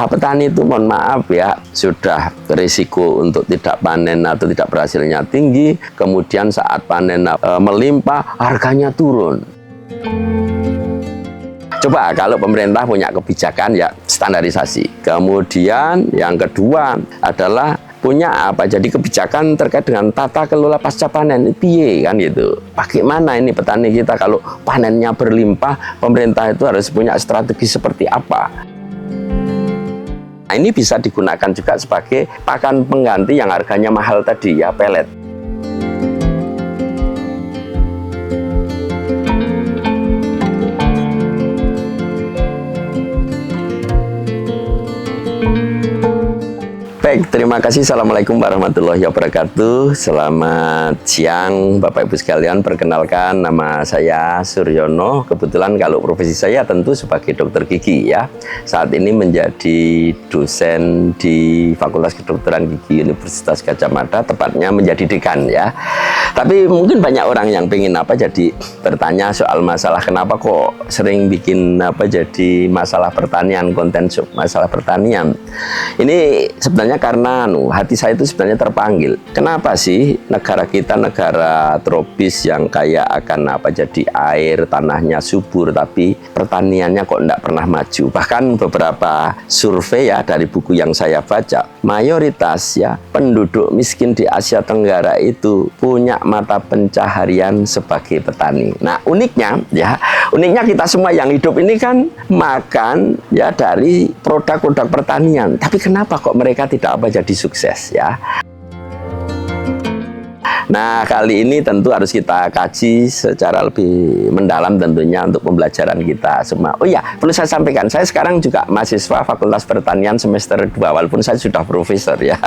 petani itu mohon maaf ya, sudah risiko untuk tidak panen atau tidak berhasilnya tinggi, kemudian saat panen melimpah, harganya turun. Coba kalau pemerintah punya kebijakan ya standarisasi. Kemudian yang kedua adalah punya jadi kebijakan terkait dengan tata kelola pasca panen, piye kan gitu. Bagaimana ini petani kita kalau panennya berlimpah, pemerintah itu harus punya strategi seperti apa? Nah, ini bisa digunakan juga sebagai pakan pengganti yang harganya mahal tadi ya, pelet. Baik, terima kasih. Assalamualaikum warahmatullahi wabarakatuh. Selamat siang Bapak Ibu sekalian. Perkenalkan, nama saya Suryono. Kebetulan kalau profesi saya tentu sebagai dokter gigi ya. Saat ini menjadi dosen di Fakultas Kedokteran Gigi Universitas Gadjah Mada, tepatnya menjadi dekan ya. Tapi mungkin banyak orang yang pengen jadi bertanya soal masalah kenapa kok sering bikin jadi masalah pertanian, konten masalah pertanian. Ini sebenarnya karena hati saya itu sebenarnya terpanggil. Kenapa sih negara kita negara tropis yang kaya akan jadi air, tanahnya subur, tapi pertaniannya kok tidak pernah maju? Bahkan beberapa survei ya dari buku yang saya baca, mayoritas ya penduduk miskin di Asia Tenggara itu punya mata pencaharian sebagai petani. Nah, uniknya kita semua yang hidup ini kan makan ya dari produk-produk pertanian. Tapi kenapa kok mereka tidak jadi sukses ya? Nah, kali ini tentu harus kita kaji secara lebih mendalam tentunya untuk pembelajaran kita semua. Oh iya, perlu saya sampaikan, saya sekarang juga mahasiswa Fakultas Pertanian semester 2, walaupun saya sudah profesor ya.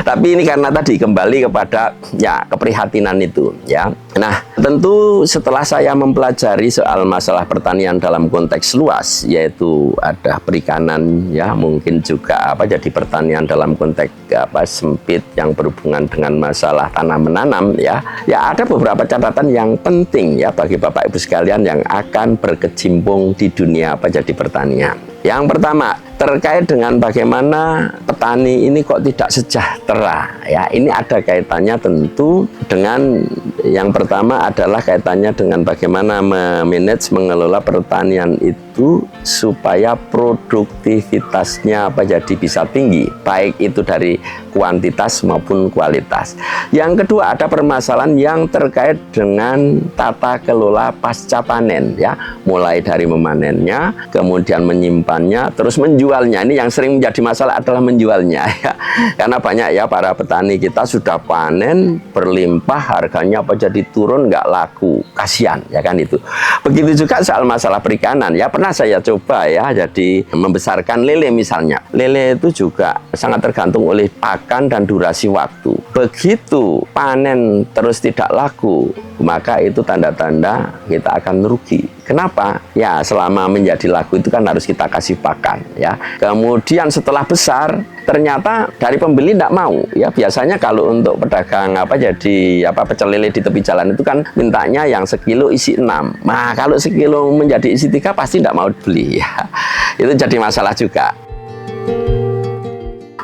Tapi ini karena tadi kembali kepada ya keprihatinan itu ya. Nah, tentu setelah saya mempelajari soal masalah pertanian dalam konteks luas, yaitu ada perikanan ya, mungkin juga jadi pertanian dalam konteks sempit yang berhubungan dengan masalah tanam menanam ya ada beberapa catatan yang penting ya bagi Bapak Ibu sekalian yang akan berkecimpung di dunia jadi pertanian. Yang pertama, terkait dengan bagaimana petani ini kok tidak sejahtera ya. Ini ada kaitannya tentu dengan yang pertama adalah kaitannya dengan bagaimana memanage mengelola pertanian itu supaya produktivitasnya jadi bisa tinggi, baik itu dari kuantitas maupun kualitas. Yang kedua, ada permasalahan yang terkait dengan tata kelola pasca panen ya, mulai dari memanennya, kemudian menyimpannya, terus menjualnya. Ini yang sering menjadi masalah adalah menjualnya ya. Karena banyak ya para petani kita sudah panen berlimpah, harganya jadi turun, nggak laku, kasihan ya kan itu. Begitu juga soal masalah perikanan ya, pernah saya coba ya jadi membesarkan lele misalnya. Lele itu juga sangat tergantung oleh pakan dan durasi waktu. Begitu panen terus tidak laku, maka itu tanda-tanda kita akan rugi. Kenapa? Ya selama menjadi laku itu kan harus kita kasih pakan ya. Kemudian setelah besar ternyata dari pembeli tidak mau ya. Biasanya kalau untuk pedagang jadi pecel lele di tepi jalan itu kan mintanya yang sekilo isi 6. Nah kalau sekilo menjadi isi 3 pasti tidak mau beli ya. Itu jadi masalah juga.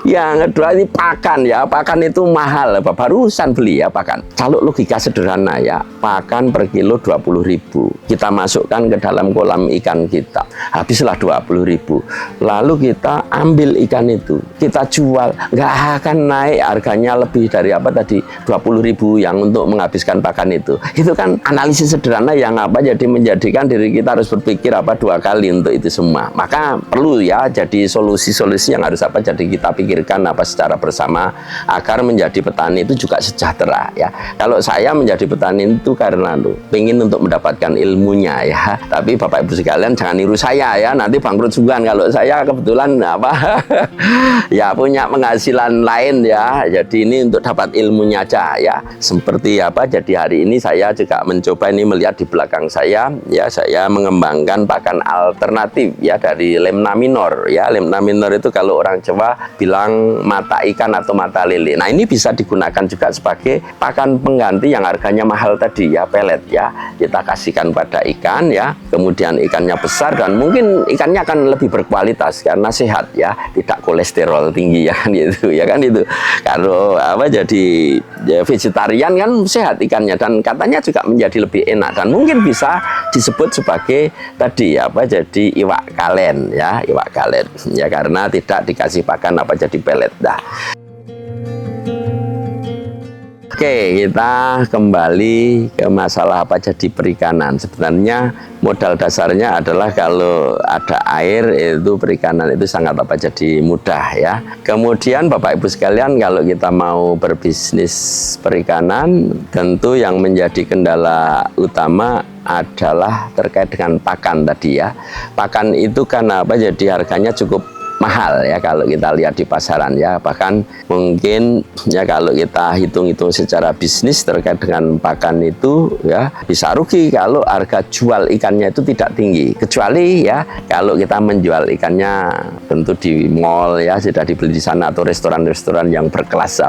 Yang kedua ini pakan ya, pakan itu mahal, barusan beli ya pakan. Kalau logika sederhana ya, pakan per kilo 20.000. Kita masukkan ke dalam kolam ikan kita, habislah 20.000. Lalu kita ambil ikan itu, kita jual, nggak akan naik harganya lebih dari 20.000 yang untuk menghabiskan pakan itu. Itu kan analisis sederhana yang jadi menjadikan diri kita harus berpikir 2 kali untuk itu semua. Maka perlu ya jadi solusi-solusi yang harus jadi kita pikir secara bersama agar menjadi petani itu juga sejahtera ya. Kalau saya menjadi petani itu karena pengen untuk mendapatkan ilmunya ya. Tapi Bapak Ibu sekalian jangan niru saya ya, nanti bangkrut juga. Kalau saya kebetulan ya punya penghasilan lain ya. Jadi ini untuk dapat ilmunya aja ya. Seperti jadi hari ini saya juga mencoba ini melihat di belakang saya ya, saya mengembangkan pakan alternatif ya dari Lemna Minor ya. Lemna Minor itu kalau orang Jawa bilang tulang mata ikan atau mata lele. Nah, ini bisa digunakan juga sebagai pakan pengganti yang harganya mahal tadi ya, pelet ya. Kita kasihkan pada ikan ya, kemudian ikannya besar dan mungkin ikannya akan lebih berkualitas karena sehat ya, tidak kolesterol tinggi ya kan itu ya kan itu. Kalau jadi ya, vegetarian kan sehat ikannya dan katanya juga menjadi lebih enak dan mungkin bisa disebut sebagai tadi jadi iwak kalen ya, iwak kalen ya, karena tidak dikasih pakan jadi pelet dah. Oke, kita kembali ke masalah jadi perikanan. Sebenarnya modal dasarnya adalah kalau ada air itu perikanan itu sangat jadi mudah ya. Kemudian Bapak Ibu sekalian, kalau kita mau berbisnis perikanan, tentu yang menjadi kendala utama adalah terkait dengan pakan tadi ya. Pakan itu kan jadi harganya cukup mahal ya kalau kita lihat di pasaran ya, bahkan mungkin ya kalau kita hitung-hitung secara bisnis terkait dengan pakan itu ya bisa rugi kalau harga jual ikannya itu tidak tinggi, kecuali ya kalau kita menjual ikannya tentu di mall ya, sudah dibeli di sana atau restoran-restoran yang berkelas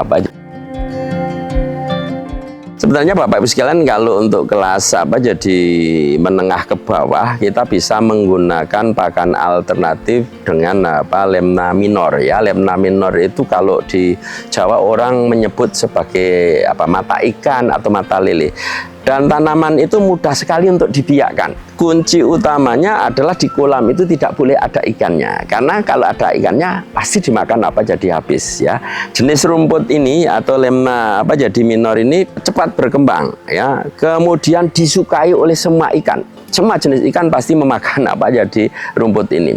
Sebenarnya Bapak Ibu sekalian, kalau untuk kelas jadi menengah ke bawah, kita bisa menggunakan pakan alternatif dengan lemna minor ya. Lemna minor itu kalau di Jawa orang menyebut sebagai mata ikan atau mata lele. Dan tanaman itu mudah sekali untuk dibiakkan. Kunci utamanya adalah di kolam itu tidak boleh ada ikannya. Karena kalau ada ikannya pasti dimakan jadi habis ya. Jenis rumput ini atau lemna jadi minor ini cepat berkembang ya. Kemudian disukai oleh semua ikan. Semua jenis ikan pasti memakan jadi rumput ini.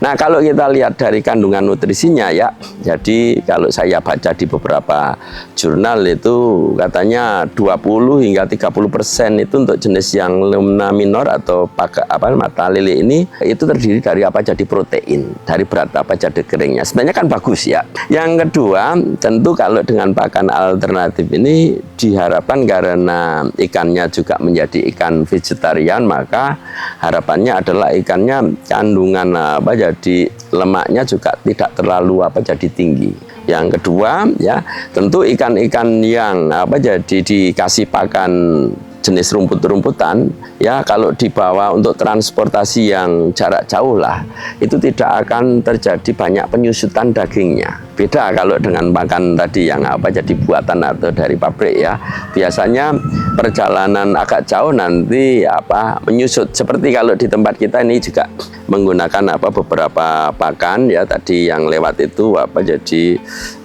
Nah, kalau kita lihat dari kandungan nutrisinya ya, jadi kalau saya baca di beberapa jurnal itu katanya 20 hingga 30% itu untuk jenis yang lemna minor atau mata lele ini itu terdiri dari jadi protein, dari berat jadi keringnya. Sebenarnya kan bagus ya. Yang kedua, tentu kalau dengan pakan alternatif ini diharapkan karena ikannya juga menjadi ikan vegetarian, maka harapannya adalah ikannya kandungan jadi lemaknya juga tidak terlalu jadi tinggi. Yang kedua ya, tentu ikan-ikan yang jadi dikasih pakan jenis rumput-rumputan ya, kalau dibawa untuk transportasi yang jarak jauh lah, itu tidak akan terjadi banyak penyusutan dagingnya. Beda kalau dengan pakan tadi yang jadi buatan atau dari pabrik ya, biasanya perjalanan agak jauh nanti menyusut. Seperti kalau di tempat kita ini juga menggunakan beberapa pakan ya tadi yang lewat itu jadi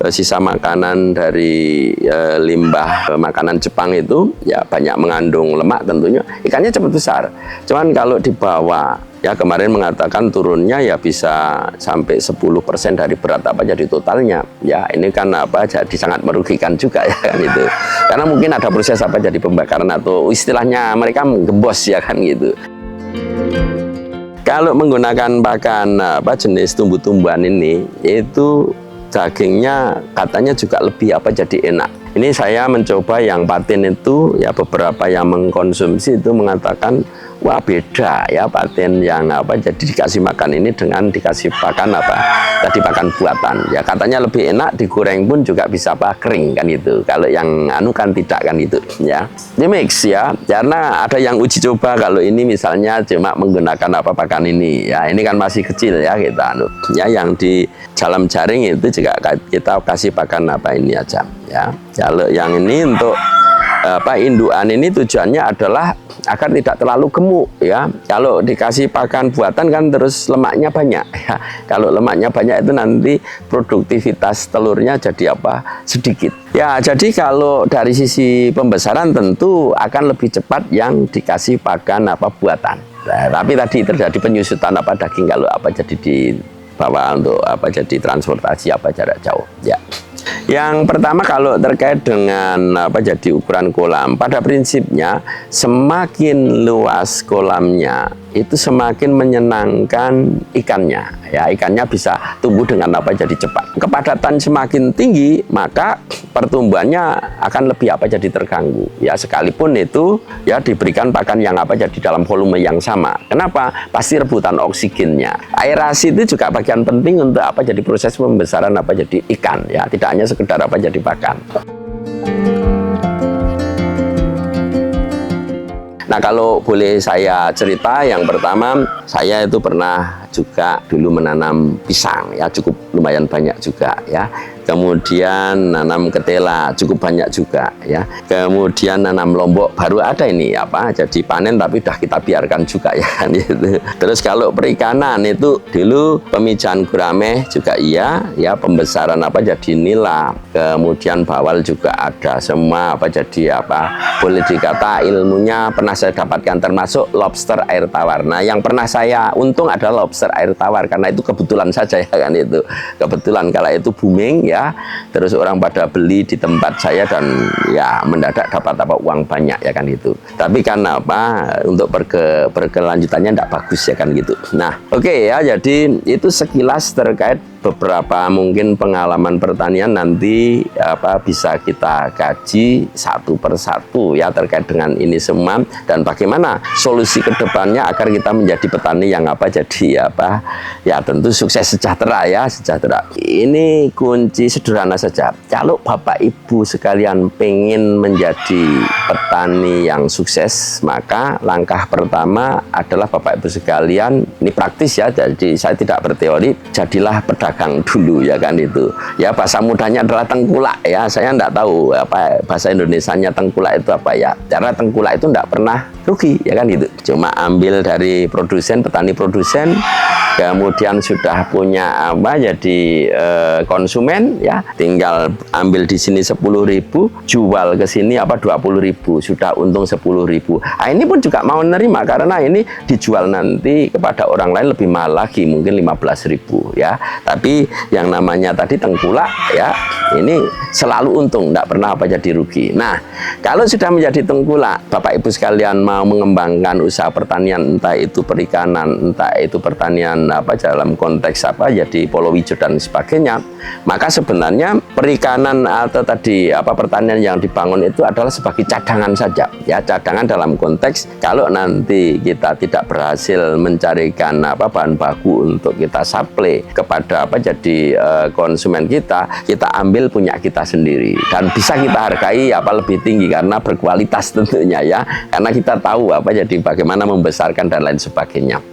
sisa makanan dari limbah makanan Jepang itu ya banyak mengandung lemak, tentunya ikannya cepat besar. Cuman kalau dibawa ya, kemarin mengatakan turunnya ya bisa sampai 10% dari berat jadi totalnya ya. Ini kan jadi sangat merugikan juga ya kan itu, karena mungkin ada proses jadi pembakaran atau istilahnya mereka menggembos ya kan gitu. Kalau menggunakan pakan jenis tumbuh-tumbuhan ini, itu dagingnya katanya juga lebih jadi enak. Ini saya mencoba yang patin itu ya, beberapa yang mengkonsumsi itu mengatakan wah beda ya patin yang jadi dikasih makan ini dengan dikasih pakan tadi pakan buatan ya, katanya lebih enak, digoreng pun juga bisa kering kan itu. Kalau yang kan tidak kan itu ya. Ini mix ya, karena ada yang uji coba kalau ini misalnya cuma menggunakan pakan ini ya, ini kan masih kecil ya kita ya, yang di dalam jaring itu juga kita kasih pakan ini aja ya. Kalau yang ini untuk indukan ini tujuannya adalah agar tidak terlalu gemuk ya. Kalau dikasih pakan buatan kan terus lemaknya banyak ya. Kalau lemaknya banyak itu nanti produktivitas telurnya jadi sedikit. Ya, jadi kalau dari sisi pembesaran tentu akan lebih cepat yang dikasih pakan buatan. Nah, tapi tadi terjadi penyusutan daging kalau jadi dibawa untuk jadi transportasi jarak jauh ya. Yang pertama kalau terkait dengan jadi ukuran kolam, pada prinsipnya semakin luas kolamnya itu semakin menyenangkan ikannya. Ya, ikannya bisa tumbuh dengan apa jadi cepat. Kepadatan semakin tinggi, maka pertumbuhannya akan lebih apa jadi terganggu. Ya, sekalipun itu ya diberikan pakan yang apa jadi dalam volume yang sama. Kenapa? Pasti rebutan oksigennya. Aerasi itu juga bagian penting untuk apa jadi proses pembesaran apa jadi ikan. Ya, tidak hanya sekedar apa jadi pakan. Nah, kalau boleh saya cerita, yang pertama saya itu pernah juga dulu menanam pisang, ya cukup lumayan banyak juga ya. Kemudian nanam ketela cukup banyak juga ya. Kemudian nanam lombok baru ada ini apa jadi panen, tapi udah kita biarkan juga ya kan gitu. Terus kalau perikanan itu dulu pemijahan gurame juga iya ya, pembesaran apa jadi nila, kemudian bawal juga ada, semua apa jadi apa boleh dikata ilmunya pernah saya dapatkan, termasuk lobster air tawar. Nah, yang pernah saya untung adalah lobster air tawar, karena itu kebetulan saja ya kan itu. Kebetulan kala itu booming ya. Terus orang pada beli di tempat saya dan ya mendadak dapat apa uang banyak ya kan itu. Tapi kan apa untuk berkelanjutannya tidak bagus ya kan gitu. Nah, oke ya, jadi itu sekilas terkait beberapa mungkin pengalaman pertanian, nanti apa bisa kita kaji satu persatu ya terkait dengan ini semua, dan bagaimana solusi kedepannya agar kita menjadi petani yang apa jadi apa ya tentu sukses sejahtera ya, sejahtera. Ini kunci sederhana saja. Kalau Bapak Ibu sekalian pengen menjadi petani yang sukses, maka langkah pertama adalah Bapak Ibu sekalian, ini praktis ya, jadi saya tidak berteori, jadilah pedagang dulu ya kan itu. Ya bahasa mudahnya adalah tengkulak ya, saya enggak tahu apa bahasa Indonesianya tengkulak itu apa ya. Cara tengkulak itu enggak pernah rugi ya kan gitu. Cuma ambil dari produsen, petani produsen, kemudian sudah punya apa jadi konsumen ya, tinggal ambil di sini 10.000, jual ke sini apa 20.000, sudah untung 10.000. Nah, ini pun juga mau nerima karena ini dijual nanti kepada orang lain lebih mahal lagi, mungkin 15.000 ya. Tapi yang namanya tadi tengkulak ya, ini selalu untung, tidak pernah apa jadi rugi. Nah, kalau sudah menjadi tengkulak, Bapak Ibu sekalian mau mengembangkan usaha pertanian, entah itu perikanan, entah itu pertanian apa dalam konteks apa jadi polowijo dan sebagainya, maka sebenarnya perikanan atau tadi apa pertanian yang dibangun itu adalah sebagai cadangan saja ya, cadangan dalam konteks kalau nanti kita tidak berhasil mencarikan apa bahan baku untuk kita supply kepada apa jadi konsumen kita ambil punya kita sendiri dan bisa kita hargai apa lebih tinggi karena berkualitas tentunya ya, karena kita tahu apa jadi bagaimana membesarkan dan lain sebagainya.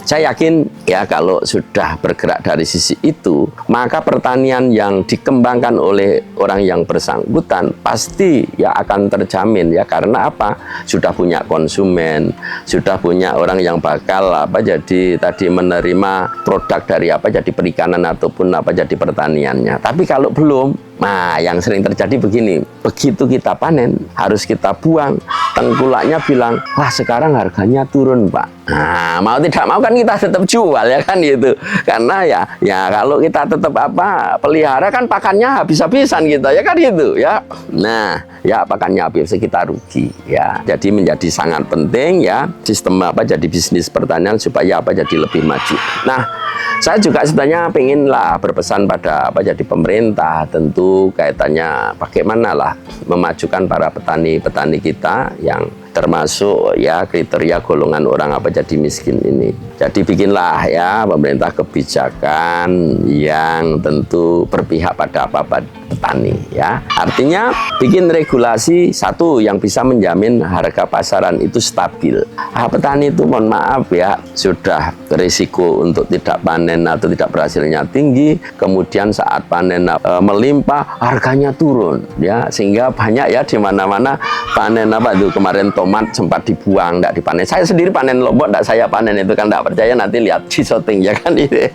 Saya yakin ya kalau sudah bergerak dari sisi itu, maka pertanian yang dikembangkan oleh orang yang bersangkutan pasti ya akan terjamin ya, karena apa? Sudah punya konsumen, sudah punya orang yang bakal apa jadi tadi menerima produk dari apa jadi perikanan ataupun apa jadi pertaniannya. Tapi kalau belum, nah, yang sering terjadi begini, begitu kita panen, harus kita buang, tengkulaknya bilang, wah sekarang harganya turun Pak. Nah, mau tidak mau kan kita tetap jual ya kan gitu. Karena ya kalau kita tetap apa pelihara kan pakannya habis-habisan gitu ya kan gitu ya. Nah, ya pakannya habis kita rugi ya. Jadi menjadi sangat penting ya sistem apa jadi bisnis pertanian supaya apa jadi lebih maju. Nah, saya juga sebenarnya pengenlah berpesan pada apa jadi pemerintah, tentu kaitannya bagaimana lah memajukan para petani-petani kita yang termasuk ya kriteria golongan orang apa jadi miskin ini. Jadi bikinlah ya pemerintah kebijakan yang tentu berpihak pada apa petani ya. Artinya bikin regulasi satu yang bisa menjamin harga pasaran itu stabil. Petani itu mohon maaf ya sudah berisiko untuk tidak panen atau tidak berhasilnya tinggi, kemudian saat panen melimpah harganya turun ya, sehingga banyak ya di mana-mana panen apa itu kemarin tomat sempat dibuang, tidak dipanen. Saya sendiri panen lombok, tidak saya panen itu kan, tidak percaya nanti lihat di syuting ya kan ini.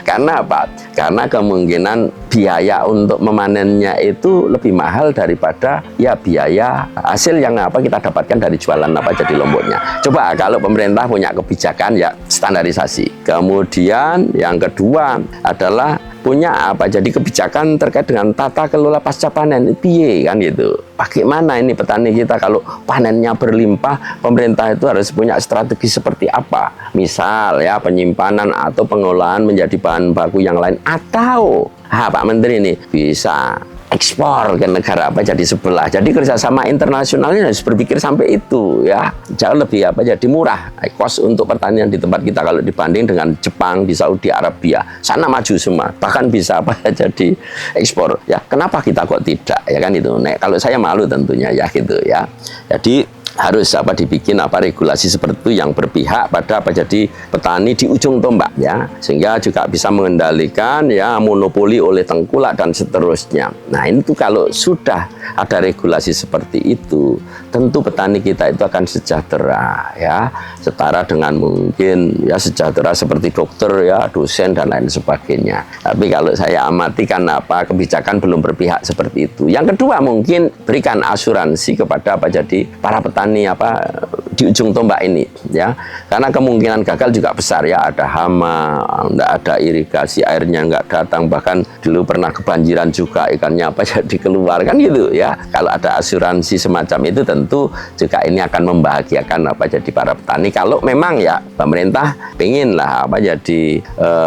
Karena apa? Karena kemungkinan biaya untuk memanennya itu lebih mahal daripada ya biaya hasil yang apa kita dapatkan dari jualan apa jadi lomboknya. Coba kalau pemerintah punya kebijakan ya standarisasi. Kemudian yang kedua adalah punya apa? Jadi kebijakan terkait dengan tata kelola pasca panen, piye kan gitu. Bagaimana ini petani kita kalau panennya berlimpah, pemerintah itu harus punya strategi seperti apa? Misal ya penyimpanan atau pengolahan menjadi bahan baku yang lain, atau Pak Menteri ini bisa ekspor ke negara apa jadi sebelah. Jadi kerjasama internasionalnya harus berpikir sampai itu ya, jauh lebih apa jadi murah cost untuk pertanian di tempat kita kalau dibanding dengan Jepang, di Saudi Arabia, sana maju semua, bahkan bisa apa jadi ekspor ya. Kenapa kita kok tidak ya kan itu? Nah, kalau saya malu tentunya ya gitu ya. Jadi harus apa dibikin apa regulasi seperti itu yang berpihak pada apa jadi petani di ujung tombak ya, sehingga juga bisa mengendalikan ya monopoli oleh tengkulak dan seterusnya. Nah ini tuh kalau sudah ada regulasi seperti itu, tentu petani kita itu akan sejahtera ya, setara dengan mungkin ya sejahtera seperti dokter ya, dosen dan lain sebagainya. Tapi kalau saya amati kan apa kebijakan belum berpihak seperti itu. Yang kedua mungkin berikan asuransi kepada apa jadi para petani apa di ujung tombak ini ya, karena kemungkinan gagal juga besar ya, ada hama, enggak ada irigasi, airnya enggak datang, bahkan dulu pernah kebanjiran juga, ikannya apa jadi keluar kan gitu ya. Kalau ada asuransi semacam itu tentu juga ini akan membahagiakan apa jadi para petani. Kalau memang ya pemerintah pengen lah apa jadi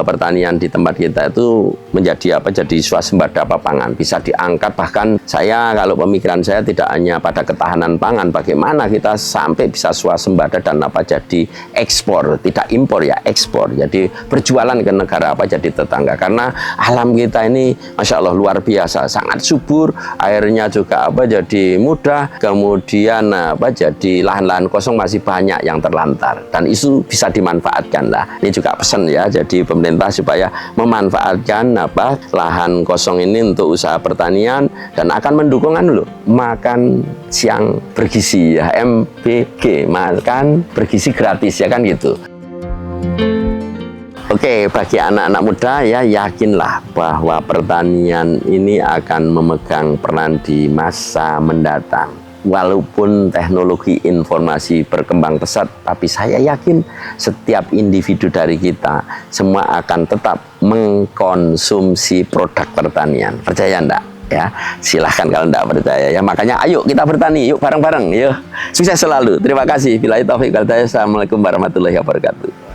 pertanian di tempat kita itu menjadi apa jadi swasembada pangan, bisa diangkat. Bahkan saya kalau pemikiran saya tidak hanya pada ketahanan pangan, bagaimana kita sampai bisa swasembada dan apa jadi ekspor, tidak impor ya, ekspor. Jadi berjualan ke negara apa jadi tetangga, karena alam kita ini Masya Allah luar biasa, sangat subur, airnya juga apa jadi mudah, kemudian apa jadi lahan-lahan kosong masih banyak yang terlantar dan itu bisa dimanfaatkan lah. Ini juga pesan ya, jadi pemerintah supaya memanfaatkan apa lahan kosong ini untuk usaha pertanian dan akan mendukung dulu makan siang bergizi ya, MBG, makan bergizi gratis ya kan gitu. Oke, bagi anak-anak muda ya yakinlah bahwa pertanian ini akan memegang peran di masa mendatang. Walaupun teknologi informasi berkembang pesat, tapi saya yakin setiap individu dari kita semua akan tetap mengkonsumsi produk pertanian. Percaya enggak? Ya, silahkan kalau tidak percaya ya. Makanya ayo kita bertani, yuk bareng-bareng, yuk. Sukses selalu. Terima kasih. Billahi taufiq wal hidayah. Assalamualaikum warahmatullahi wabarakatuh.